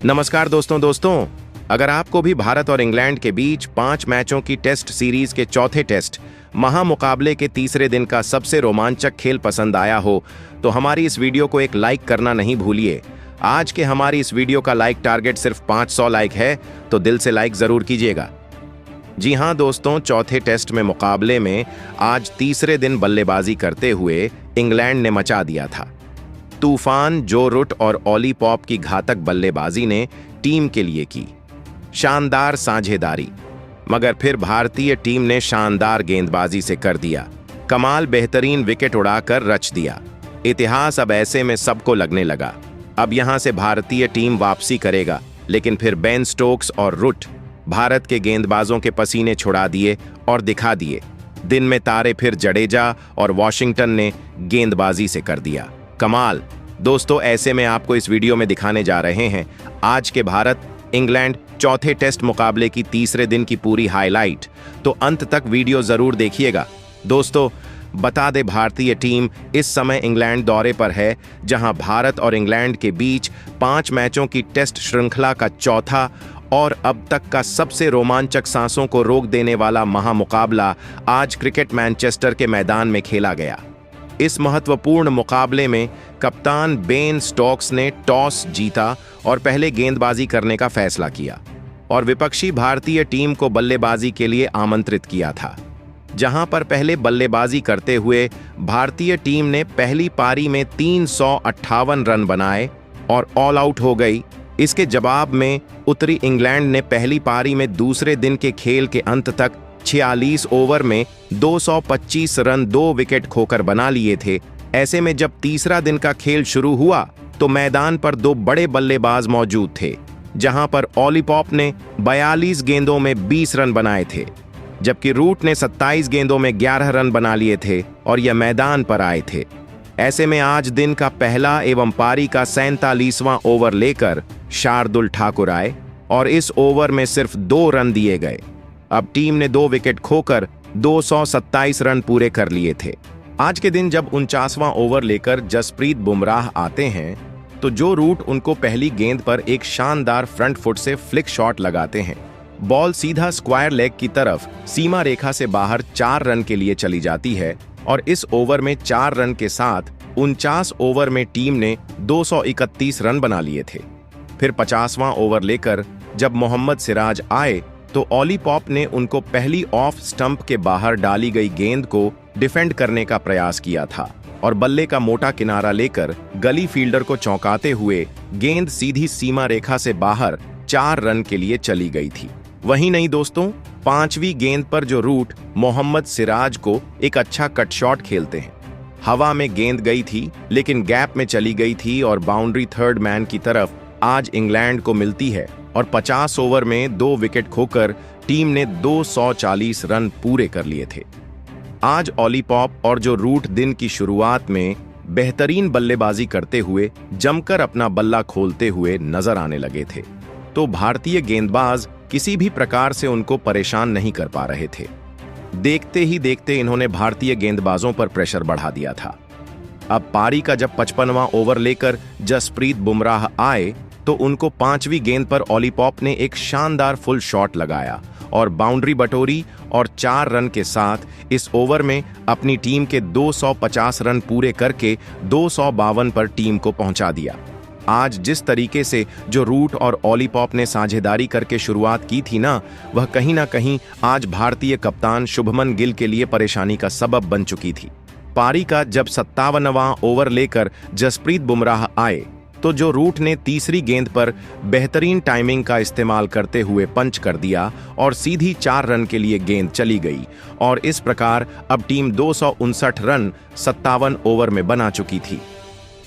नमस्कार दोस्तों, अगर आपको भी भारत और इंग्लैंड के बीच 5 मैचों की टेस्ट सीरीज के चौथे टेस्ट महामुकाबले के तीसरे दिन का सबसे रोमांचक खेल पसंद आया हो तो हमारी इस वीडियो को एक लाइक करना नहीं भूलिए। आज के हमारी इस वीडियो का लाइक टारगेट सिर्फ 500 लाइक है, तो दिल से लाइक जरूर कीजिएगा। जी हाँ दोस्तों, चौथे टेस्ट में मुकाबले में आज तीसरे दिन बल्लेबाजी करते हुए इंग्लैंड ने मचा दिया था। तूफान जो रूट और ऑली पॉप की घातक बल्लेबाजी ने टीम के लिए की शानदार साझेदारी, मगर फिर भारतीय टीम ने शानदार गेंदबाजी से कर दिया कमाल। बेहतरीन विकेट उड़ाकर रच दिया इतिहास। अब ऐसे में सबको लगने लगा अब यहां से भारतीय टीम वापसी करेगा, लेकिन फिर बेन स्टोक्स और रूट भारत के गेंदबाजों के पसीने छुड़ा दिए और दिखा दिए दिन में तारे। फिर जडेजा और वॉशिंगटन ने गेंदबाजी से कर दिया कमाल। दोस्तों, ऐसे में आपको इस वीडियो में दिखाने जा रहे हैं आज के भारत इंग्लैंड चौथे टेस्ट मुकाबले की तीसरे दिन की पूरी हाईलाइट, तो अंत तक वीडियो जरूर देखिएगा। दोस्तों, बता दे भारतीय टीम इस समय इंग्लैंड दौरे पर है, जहां भारत और इंग्लैंड के बीच 5 मैचों की टेस्ट श्रृंखला का चौथा और अब तक का सबसे रोमांचक, सांसों को रोक देने वाला महामुकाबला आज क्रिकेट मैनचेस्टर के मैदान में खेला गया। इस महत्वपूर्ण मुकाबले में कप्तान बेन स्टोक्स ने टॉस जीता और पहले गेंदबाजी करने का फैसला किया और विपक्षी भारतीय टीम को बल्लेबाजी के लिए आमंत्रित किया था, जहां पर पहले बल्लेबाजी करते हुए भारतीय टीम ने पहली पारी में 358 रन बनाए और ऑल आउट हो गई। इसके जवाब में उतरी इंग्लैंड ने पहली पारी में दूसरे दिन के खेल के अंत तक 46 ओवर में 225 रन 2 विकेट खोकर बना लिए थे। ऐसे में जब तीसरा दिन का खेल शुरू हुआ तो मैदान पर 2 बड़े बल्लेबाज मौजूद थे, जहां पर ऑली पॉप ने 42 गेंदों में 20 रन बनाए थे, जबकि रूट ने 27 गेंदों में 11 रन बना लिए थे और यह मैदान पर आए थे। ऐसे में आज दिन का पहला एवं पारी का 47वां ओवर लेकर शार्दुल ठाकुर आए और इस ओवर में सिर्फ 2 रन दिए गए। अब टीम ने 2 विकेट खोकर 227 रन पूरे कर लिए थे। आज के दिन जब 49वां ओवर लेकर जसप्रीत बुमराह आते हैं तो जो रूट उनको पहली गेंद पर एक शानदार फ्रंट फुट से फ्लिक शॉट लगाते हैं। बॉल सीधा स्क्वायर लेग की तरफ सीमा रेखा से बाहर 4 रन के लिए चली जाती है और इस ओवर में 4 रन के साथ 49 ओवर में टीम ने 231 रन बना लिए थे। फिर 50वां ओवर लेकर जब मोहम्मद सिराज आए तो ऑली पॉप ने उनको पहली ऑफ स्टंप के बाहर डाली गई गेंद को डिफेंड करने का प्रयास किया था और बल्ले का मोटा किनारा लेकर गली फील्डर को चौंकाते हुए गेंद सीधी सीमा रेखा से बाहर 4 रन के लिए चली गई थी। वहीं नहीं दोस्तों, 5वीं गेंद पर जो रूट मोहम्मद सिराज को एक अच्छा कट शॉट खेलते हैं, हवा में गेंद गई थी लेकिन गैप में चली गई थी और बाउंड्री थर्ड मैन की तरफ आज इंग्लैंड को मिलती है और 50 ओवर में 2 विकेट खोकर टीम ने 240 रन पूरे कर लिए थे। आज ऑली पॉप और जो रूट दिन की शुरुआत में बेहतरीन बल्लेबाजी करते हुए जमकर अपना बल्ला खोलते हुए नजर आने लगे थे, तो भारतीय गेंदबाज किसी भी प्रकार से उनको परेशान नहीं कर पा रहे थे। देखते ही देखते इन्होंने भारतीय गेंदबाजों पर प्रेशर बढ़ा दिया था। अब पारी का जब 55वां ओवर लेकर जसप्रीत बुमराह आए तो उनको 5वीं गेंद पर ऑली पॉप ने एक शानदार फुल शॉट लगाया और बाउंड्री बटोरी और 4 रन के साथ इस ओवर में अपनी टीम के 250 रन पूरे करके 252 पर टीम को पहुंचा दिया। आज जिस तरीके से जो रूट और ऑली पॉप ने साझेदारी करके शुरुआत की थी ना, वह कहीं ना कहीं आज भारतीय कप्तान शुभमन गिल के लिए परेशानी का सबब बन चुकी थी। पारी का जब 57वां ओवर लेकर जसप्रीत बुमराह आए तो जो रूट ने तीसरी गेंद पर बेहतरीन टाइमिंग का इस्तेमाल करते हुए पंच कर दिया और सीधी 4 रन के लिए गेंद चली गई और इस प्रकार अब टीम 259 रन 57 ओवर में बना चुकी थी।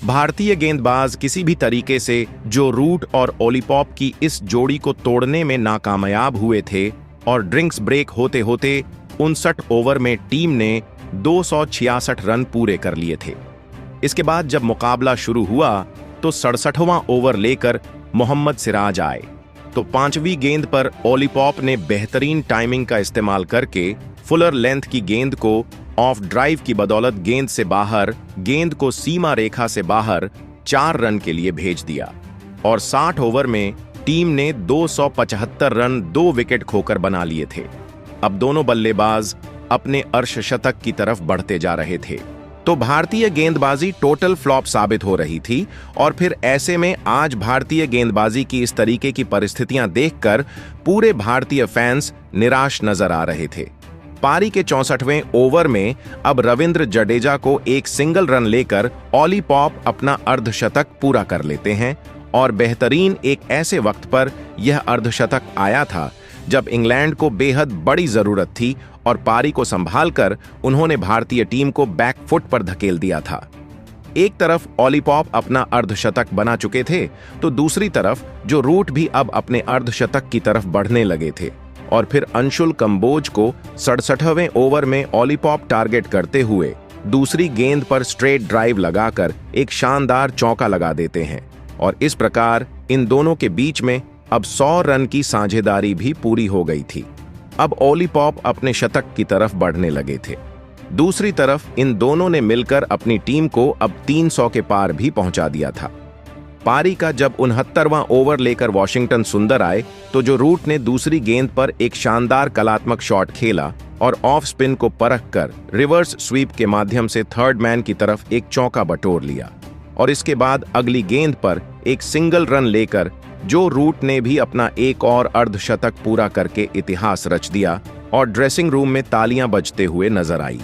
भारतीय गेंदबाज किसी भी तरीके से जो रूट और ऑली पॉप की इस जोड़ी को तोड़ने में नाकामयाब हुए थे और ड्रिंक्स ब्रेक होते होते 59 ओवर में टीम ने 266 रन पूरे कर लिए थे। इसके बाद जब मुकाबला शुरू हुआ तो 67वां ओवर लेकर मोहम्मद सिराज आए तो 5वीं गेंद पर ऑली पॉप ने बेहतरीन टाइमिंग का इस्तेमाल करके फुलर लेंथ की गेंद को ऑफ ड्राइव की बदौलत गेंद से बाहर, गेंद को सीमा रेखा से बाहर 4 रन के लिए भेज दिया और 60 ओवर में टीम ने 275 रन 2 विकेट खोकर बना लिए थे। अब दोनों बल्लेबाज अपने अर्धशतक की तरफ बढ़ते जा रहे थे, तो भारतीय गेंदबाजी टोटल फ्लॉप साबित हो रही थी। और फिर ऐसे में आज भारतीय गेंदबाजी की इस तरीके की परिस्थितियां देखकर पूरे भारतीय फैंस निराश नजर आ रहे थे। पारी के 64वें ओवर में अब रविंद्र जडेजा को एक सिंगल रन लेकर ऑली पॉप अपना अर्धशतक पूरा कर लेते हैं। और बेहतरीन एक ऐसे वक्त पर यह अर्धशतक आया था जब इंग्लैंड को बेहद बड़ी जरूरत थी और पारी को संभालकर उन्होंने भारतीय टीम को बैकफुट पर धकेल दिया था। एक तरफ ऑली पॉप अपना अर्धशतक बना चुके थे, तो दूसरी तरफ जो रूट भी अब अपने अर्धशतक की तरफ बढ़ने लगे थे। और फिर अंशुल कंबोज को 67वें ओवर में ऑली पॉप टारगेट करते हुए दूसरी गेंद पर स्ट्रेट ड्राइव लगाकर एक शानदार चौका लगा देते हैं। और इस प्रकार इन दोनों के बीच में अब 100 रन की साझेदारी भी पूरी हो गई थी। अब ऑली पॉप अपने शतक की तरफ बढ़ने लगे थे। दूसरी तरफ इन दोनों ने मिलकर अपनी टीम को अब 300 के पार भी पहुंचा दिया था। पारी का जब 69वां ओवर लेकर वॉशिंगटन सुंदर आए, तो जो रूट ने दूसरी गेंद पर एक शानदार कलात्मक शॉट खेला और ऑफ स्पिन को परख कर रिवर्स स्वीप के माध्यम से थर्ड मैन की तरफ एक चौका बटोर लिया। और इसके बाद अगली गेंद पर एक सिंगल रन लेकर जो रूट ने भी अपना एक और अर्धशतक पूरा करके इतिहास रच दिया और ड्रेसिंग रूम में तालियां बजते हुए नजर आई।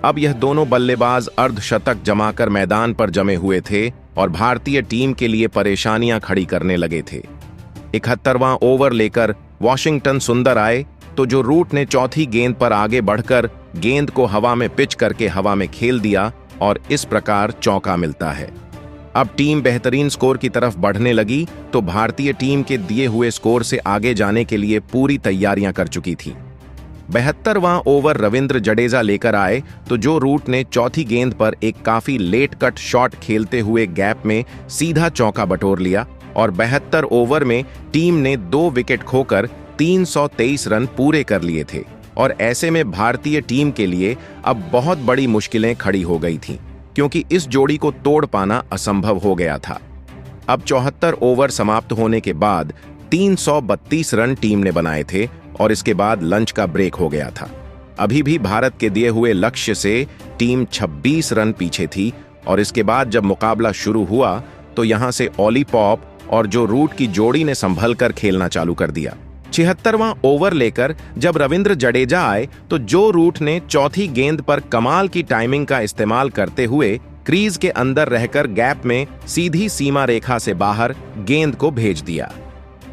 अब यह दोनों बल्लेबाज अर्धशतक जमाकर मैदान पर जमे हुए थे और भारतीय टीम के लिए परेशानियां खड़ी करने लगे थे। 71वां ओवर लेकर वॉशिंगटन सुंदर आए, तो जो रूट ने चौथी गेंद पर आगे बढ़कर गेंद को हवा में पिच करके हवा में खेल दिया और इस प्रकार चौका मिलता है। अब टीम बेहतरीन स्कोर की तरफ बढ़ने लगी, तो भारतीय टीम के दिए हुए स्कोर से आगे जाने के लिए पूरी तैयारियां कर चुकी थी। 72वां ओवर रविंद्र जडेजा लेकर आए, तो जो रूट ने चौथी गेंद पर एक काफी लेट कट शॉट खेलते हुए गैप में सीधा चौका बटोर लिया। और 72 ओवर में टीम ने 2 विकेट खोकर 323 रन पूरे कर लिए थे। और ऐसे में भारतीय टीम के लिए अब बहुत बड़ी मुश्किलें खड़ी हो गई थीं, क्योंकि इस जोड़ी को तोड़ पाना असंभव हो गया था। अब 74 ओवर समाप्त होने के बाद 332 रन टीम ने बनाए थे और इसके बाद लंच का ब्रेक हो गया था। अभी भी भारत के दिए हुए लक्ष्य से टीम 26 रन पीछे थी। और इसके बाद जब मुकाबला शुरू हुआ, तो यहां से ऑली पॉप और जो रूट की जोड़ी ने संभलकर खेलना चालू कर दिया। 76वां ओवर लेकर जब रविंद्र जडेजा आए, तो जो रूट ने चौथी गेंद पर कमाल की टाइमिंग का इस्तेमाल करते हुए क्रीज के अंदर रहकर गैप में सीधी सीमा रेखा से बाहर गेंद को भेज दिया।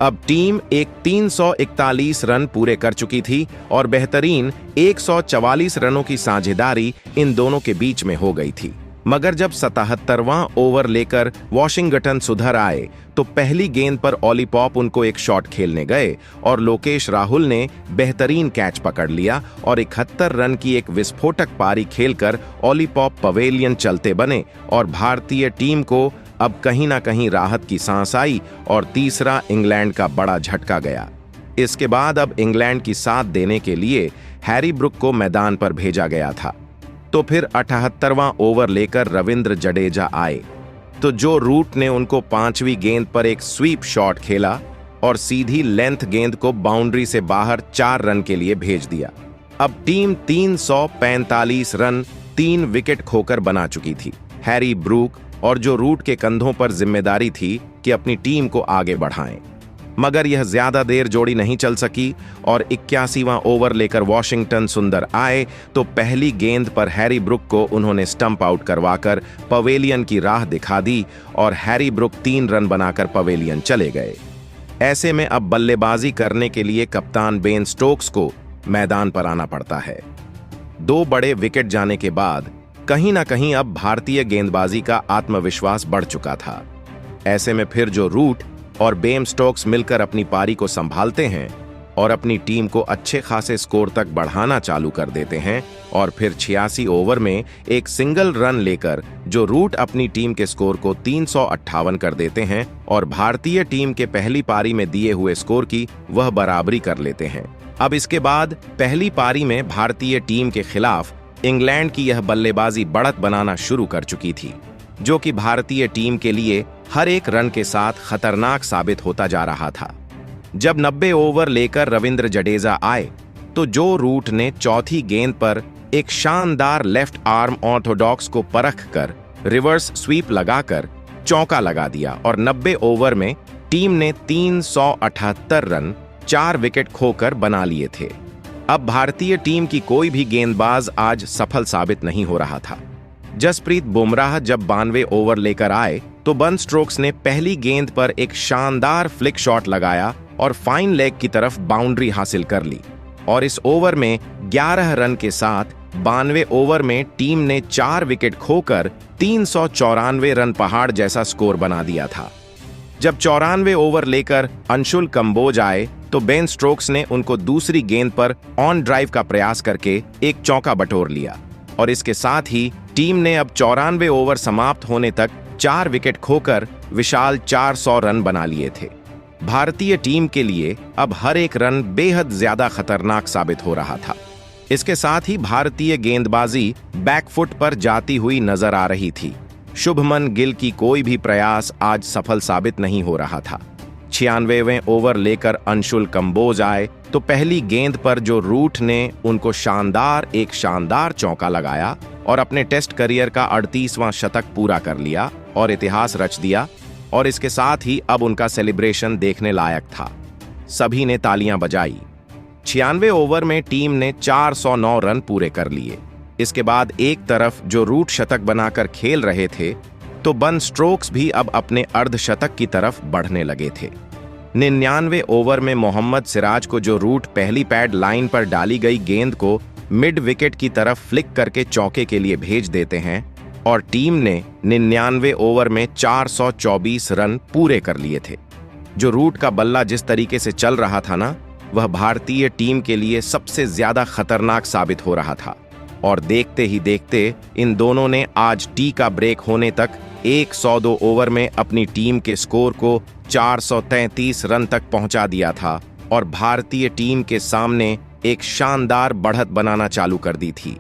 अब टीम एक 341 रन पूरे कर चुकी थी और बेहतरीन 144 रनों की साझेदारी इन दोनों के बीच में हो गई थी। मगर जब 77वां ओवर लेकर वॉशिंगटन सुधर आए, तो पहली गेंद पर ऑली पॉप उनको एक शॉट खेलने गए और लोकेश राहुल ने बेहतरीन कैच पकड़ लिया और 71 रन की एक विस्फोटक पारी खेलकर ऑली पॉप पवेलियन चलते बने। और भारतीय टीम को अब कहीं ना कहीं राहत की सांस आई और तीसरा इंग्लैंड का बड़ा झटका गया। इसके बाद अब इंग्लैंड की साथ देने के लिए हैरी ब्रुक को मैदान पर भेजा गया था। तो फिर 78वां ओवर लेकर रविंद्र जडेजा आए, तो जो रूट ने उनको 5वीं गेंद पर एक स्वीप शॉट खेला और सीधी लेंथ गेंद को बाउंड्री से बाहर 4 रन के लिए भेज दिया। अब टीम 345 रन 3 विकेट खोकर बना चुकी थी। हैरी ब्रूक और जो रूट के कंधों पर जिम्मेदारी थी कि अपनी टीम को आगे बढ़ाएं। मगर यह ज्यादा देर जोड़ी नहीं चल सकी और 81वां ओवर लेकर वॉशिंगटन सुंदर आए, तो पहली गेंद पर हैरी ब्रुक को उन्होंने स्टंप आउट करवाकर पवेलियन की राह दिखा दी और हैरी ब्रुक 3 रन बनाकर पवेलियन चले गए। ऐसे में अब बल्लेबाजी करने के लिए कप्तान बेन स्टोक्स को मैदान पर आना पड़ता है। 2 बड़े विकेट जाने के बाद कहीं ना कहीं अब भारतीय गेंदबाजी का आत्मविश्वास बढ़ चुका था। ऐसे में फिर जो रूट और बेन स्टोक्स मिलकर अपनी पारी को संभालते हैं और अपनी टीम को अच्छे खासे स्कोर तक बढ़ाना चालू कर देते हैं। और फिर 86 ओवर में एक सिंगल रन लेकर जो रूट अपनी टीम के स्कोर को 358 कर देते हैं और भारतीय टीम के पहली पारी में दिए हुए स्कोर की वह बराबरी कर लेते हैं। अब इसके बाद पहली पारी में भारतीय टीम के खिलाफ इंग्लैंड की यह बल्लेबाजी बढ़त बनाना शुरू कर चुकी थी। जो कि भारतीय टीम के लिए हर एक रन के साथ खतरनाक साबित होता जा रहा था। जब 90 ओवर लेकर रविंद्र जडेजा आए तो जो रूट ने चौथी गेंद पर एक शानदार लेफ्ट आर्म ऑर्थोडॉक्स को परख कर रिवर्स स्वीप लगाकर चौका लगा दिया और 90 ओवर में टीम ने 378 रन 4 विकेट खोकर बना लिए थे। अब भारतीय टीम की कोई भी गेंदबाज आज सफल साबित नहीं हो रहा था। जसप्रीत बुमराह जब 92 ओवर लेकर आए तो बन स्टोक्स ने पहली गेंद पर एक शानदार फ्लिक शॉट लगाया और फाइन लेग की तरफ बाउंड्री हासिल कर ली और इस ओवर में 11 रन के साथ 92 ओवर में टीम ने 4 विकेट खोकर 394 रन पहाड़ जैसा स्कोर बना दिया था। जब 94 ओवर लेकर अंशुल कंबोज आए तो बेन स्टोक्स ने उनको दूसरी गेंद पर ऑन ड्राइव का प्रयास करके एक चौका बटोर लिया और इसके साथ ही टीम ने अब 94 ओवर समाप्त होने तक 4 विकेट खोकर विशाल 400 रन बना लिए थे। भारतीय टीम के लिए अब हर एक रन बेहद ज्यादा खतरनाक साबित हो रहा था। इसके साथ ही भारतीय गेंदबाजी बैकफुट पर जाती हुई नजर आ रही थी। शुभमन गिल की कोई भी प्रयास आज सफल साबित नहीं हो रहा था। 96वें ओवर लेकर अंशुल कंबोज आए तो पहली गेंद पर जो रूट ने उनको एक शानदार चौका लगाया और अपने टेस्ट करियर का 38वां शतक पूरा कर लिया और इतिहास रच दिया और इसके साथ ही अब उनका सेलिब्रेशन देखने लायक था। सभी ने तालियां बजाई। 96 ओवर में टीम ने 409 रन पूरे कर लिए। इसके बाद एक तरफ जो रूट शतक बनाकर खेल रहे थे तो बन स्टोक्स भी अब अपने अर्धशतक की तरफ बढ़ने लगे थे। 99 ओवर में मोहम्मद सिराज को जो रूट पहली पैड लाइन पर डाली गई गेंद को मिड विकेट की तरफ फ्लिक करके चौके के लिए भेज देते हैं और टीम ने 99 ओवर में 424 रन पूरे कर लिए थे। जो रूट का बल्ला जिस तरीके से चल रहा था ना, वह भारतीय टीम के लिए सबसे ज्यादा खतरनाक साबित हो रहा था और देखते ही देखते इन दोनों ने आज टी का ब्रेक होने तक 102 ओवर में अपनी टीम के स्कोर को 433 रन तक पहुंचा दिया था और भारतीय टीम के सामने एक शानदार बढ़त बनाना चालू कर दी थी।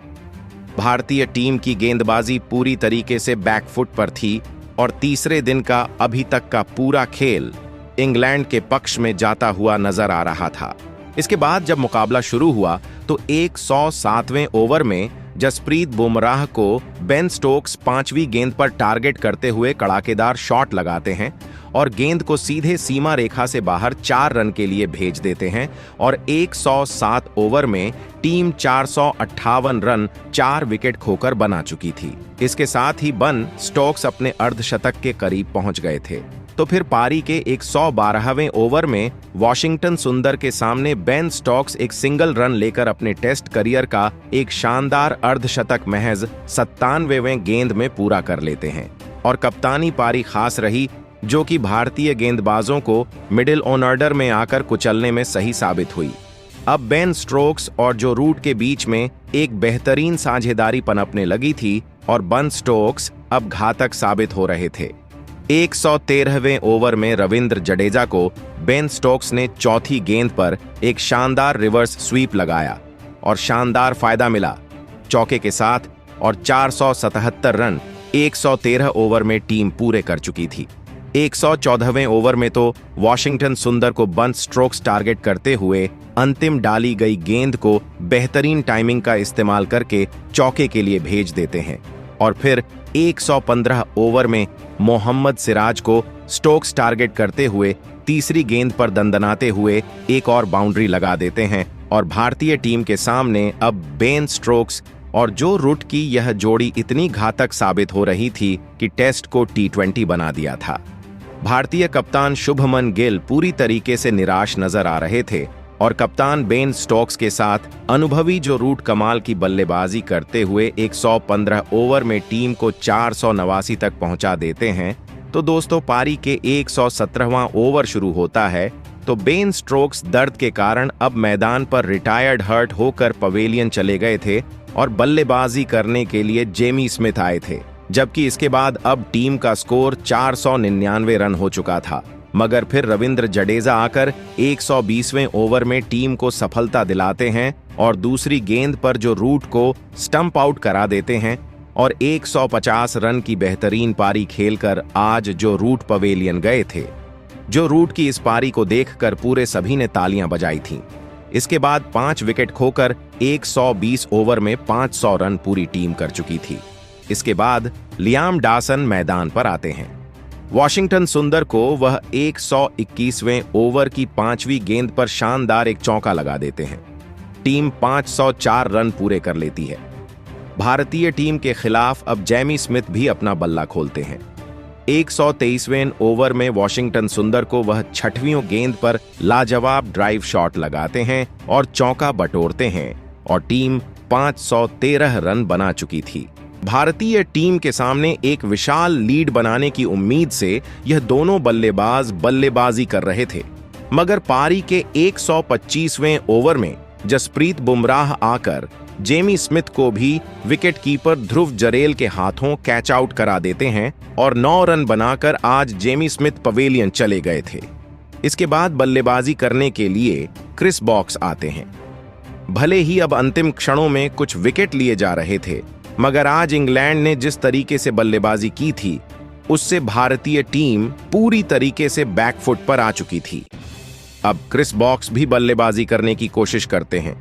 भारतीय टीम की गेंदबाजी पूरी तरीके से बैकफुट पर थी और तीसरे दिन का अभी तक का पूरा खेल इंग्लैंड के पक्ष में जाता हुआ नजर आ रहा था। इसके बाद जब मुकाबला शुरू हुआ तो 107वें ओवर में जसप्रीत बुमराह को बेन स्टोक्स 5वीं गेंद पर टारगेट करते हुए कड़ाकेदार शॉट लगाते हैं और गेंद को सीधे सीमा रेखा से बाहर 4 रन के लिए भेज देते हैं और 107 ओवर में टीम 458 रन 4 विकेट खोकर बना चुकी थी। इसके साथ ही बन स्टोक्स अपने अर्धशतक के करीब पहुंच गए थे। तो फिर पारी के 112वें ओवर में वॉशिंगटन सुंदर के सामने बेन स्टोक्स एक सिंगल रन लेकर अपने टेस्ट करियर का एक शानदार अर्धशतक महज 97वें गेंद में पूरा कर लेते हैं और कप्तानी पारी खास रही, जो कि भारतीय गेंदबाजों को मिडिल ऑर्डर में आकर कुचलने में सही साबित हुई। अब बेन स्टोक्स और जो रूट के बीच में एक बेहतरीन साझेदारी पनपने लगी थी और बन स्टोक्स अब घातक साबित हो रहे थे। 113वें ओवर में रविंद्र जडेजा को बेन स्टोक्स ने चौथी गेंद पर एक शानदार रिवर्स स्वीप लगाया और शानदार फायदा मिला चौके के साथ और 477 रन 113 ओवर में टीम पूरे कर चुकी थी। 114वें ओवर में तो वॉशिंगटन सुंदर को बन स्ट्रोक्स टारगेट करते हुए अंतिम डाली गई गेंद को बेहतरीन टाइमिंग का इस्तेमाल करके चौके के लिए भेज देते हैं और फिर 115 ओवर में मोहम्मद सिराज को स्टोक्स टारगेट करते हुए तीसरी गेंद पर दंदनाते हुए एक और बाउंड्री लगा देते हैं और भारतीय टीम के सामने अब बेन स्टोक्स और जो रूट की यह जोड़ी इतनी घातक साबित हो रही थी कि टेस्ट को T20 बना दिया था। भारतीय कप्तान शुभमन गिल पूरी तरीके से निराश नजर आ रहे थे और कप्तान बेन स्टोक्स के साथ अनुभवी जो रूट कमाल की बल्लेबाजी करते हुए 115 ओवर में टीम को 489 तक पहुंचा देते हैं। तो दोस्तों पारी के 117वां ओवर शुरू होता है तो बेन स्टोक्स दर्द के कारण अब मैदान पर रिटायर्ड हर्ट होकर पवेलियन चले गए थे और बल्लेबाजी करने के लिए जेमी स्मिथ आए थे, जबकि इसके बाद अब टीम का स्कोर 499 रन हो चुका था। मगर फिर रविंद्र जडेजा आकर 120वें ओवर में टीम को सफलता दिलाते हैं और दूसरी गेंद पर जो रूट को स्टंप आउट करा देते हैं और 150 रन की बेहतरीन पारी खेलकर आज जो रूट पवेलियन गए थे। जो रूट की इस पारी को देखकर पूरे सभी ने तालियां बजाई थीं। इसके बाद 5 विकेट खोकर 120 ओवर में 500 रन पूरी टीम कर चुकी थी। इसके बाद लियाम डॉसन मैदान पर आते हैं। वॉशिंगटन सुंदर को वह 121वें ओवर की 5वीं गेंद पर शानदार एक चौका लगा देते हैं। टीम 504 रन पूरे कर लेती है। भारतीय टीम के खिलाफ अब जेमी स्मिथ भी अपना बल्ला खोलते हैं। 123वें ओवर में वॉशिंगटन सुंदर को वह 6वीं गेंद पर लाजवाब ड्राइव शॉट लगाते हैं और चौका बटोरते हैं और टीम 513 रन बना चुकी थी। भारतीय टीम के सामने एक विशाल लीड बनाने की उम्मीद से यह दोनों बल्लेबाज बल्लेबाजी कर रहे थे, मगर पारी के 125वें ओवर में जसप्रीत बुमराह आकर जेमी स्मिथ को भी विकेटकीपर ध्रुव जरेल के हाथों कैच आउट करा देते हैं और 9 रन बनाकर आज जेमी स्मिथ पवेलियन चले गए थे। इसके बाद बल्लेबाजी करने के लिए क्रिस बॉक्स आते हैं। भले ही अब अंतिम क्षणों में कुछ विकेट लिए जा रहे थे, मगर आज इंग्लैंड ने जिस तरीके से बल्लेबाजी की थी उससे भारतीय टीम पूरी तरीके से बैकफुट पर आ चुकी थी। अब क्रिस बॉक्स भी बल्लेबाजी करने की कोशिश करते हैं।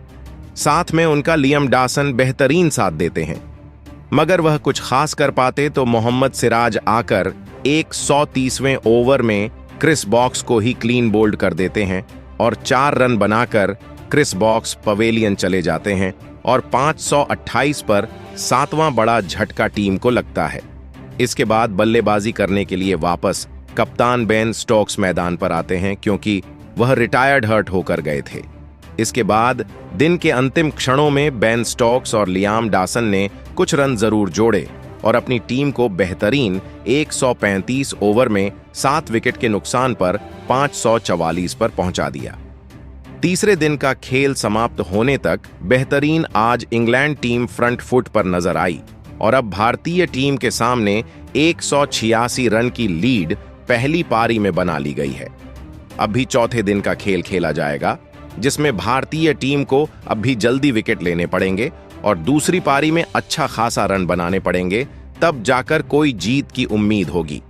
साथ में उनका लियाम डॉसन बेहतरीन साथ देते हैं, मगर वह कुछ खास कर पाते तो मोहम्मद सिराज आकर 130वें ओवर में क्रिस बॉक्स को ही क्लीन बोल्ड कर देते हैं और 4 रन बनाकर क्रिस बॉक्स पवेलियन चले जाते हैं और 528 पर 7वां बड़ा झटका टीम को लगता है। इसके बाद बल्लेबाजी करने के लिए वापस कप्तान बेन स्टोक्स मैदान पर आते हैं, क्योंकि वह रिटायर्ड हर्ट होकर गए थे। इसके बाद दिन के अंतिम क्षणों में बेन स्टोक्स और लियाम डॉसन ने कुछ रन जरूर जोड़े और अपनी टीम को बेहतरीन 135 ओवर में 7 विकेट के नुकसान पर 544 पर पहुंचा दिया। तीसरे दिन का खेल समाप्त होने तक बेहतरीन आज इंग्लैंड टीम फ्रंट फुट पर नजर आई और अब भारतीय टीम के सामने 186 रन की लीड पहली पारी में बना ली गई है। अब भी चौथे दिन का खेल खेला जाएगा, जिसमें भारतीय टीम को अब भी जल्दी विकेट लेने पड़ेंगे और दूसरी पारी में अच्छा खासा रन बनाने पड़ेंगे, तब जाकर कोई जीत की उम्मीद होगी।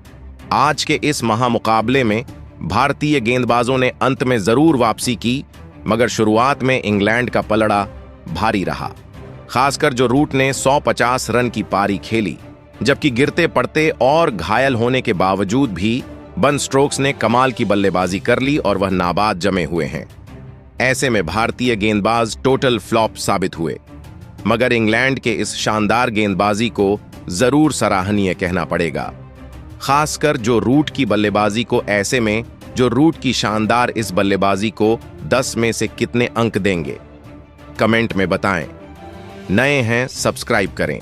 आज के इस महामुकाबले में भारतीय गेंदबाजों ने अंत में जरूर वापसी की, मगर शुरुआत में इंग्लैंड का पलड़ा भारी रहा, खासकर जो रूट ने 150 रन की पारी खेली, जबकि गिरते पड़ते और घायल होने के बावजूद भी बन स्टोक्स ने कमाल की बल्लेबाजी कर ली और वह नाबाद जमे हुए हैं। ऐसे में भारतीय गेंदबाज टोटल फ्लॉप साबित हुए, मगर इंग्लैंड के इस शानदार गेंदबाजी को जरूर सराहनीय कहना पड़ेगा, खासकर जो रूट की बल्लेबाजी को। ऐसे में जो रूट की शानदार इस बल्लेबाजी को 10 में से कितने अंक देंगे, कमेंट में बताएं। नए हैं सब्सक्राइब करें।